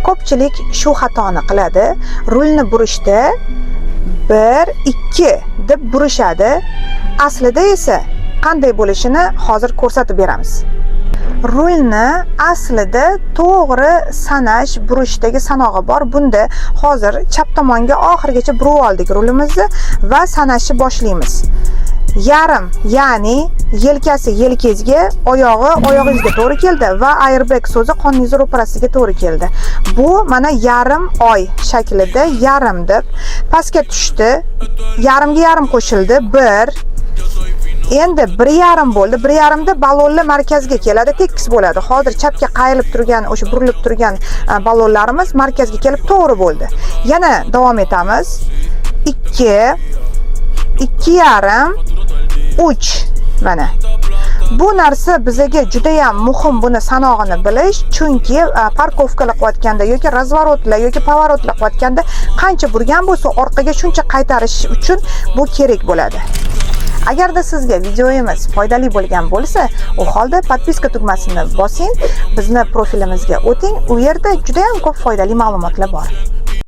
Ko'pchilik shu xatoni qiladi. Rulni burishda 1, 2 deb burishadi. Aslida esa qanday bo'lishini hozir ko'rsatib beramiz. Rulni aslida to'g'ri sanash burishdagi sanog'i bor. Bunda hozir chap tomonga oxirigacha burib oldik rulimizni va sanashni boshlaymiz. Yarim, ya'ni yelkasi yelkangizga, oyog'i oyog'ingizga to'g'ri keldi va airbag so'zi qoningizni ro'parasiga to'g'ri keldi. Bu mana yarim oy shaklida yarim deb pastga tushdi. Yarimga yarim qo'shildi. 1. Endi 1,5 bo'ldi. 1,5 da ballonlar markazga keladi, tekis bo'ladi. Hozir chapga qayrilib turgan, o'sha burilib turgan ballonlarimiz markazga kelib to'g'ri bo'ldi. Yana davom etamiz. 2, 2,5, 3 mana. Bu narsa bizga juda ham muhim buni sanog'ini bilish, chunki parkovkalar qilayotganda yoki razvorotlar yoki pavorotlar qilayotganda qancha burgan bo'lsa, orqaga shuncha qaytarish uchun bu kerak bo'ladi. Agarda sizga videoyimiz foydali bo'lgan bo'lsa, u holda podpiska tugmasini bosing, bizni profilimizga o'ting. U yerda juda ham ko'p foydali ma'lumotlar bor.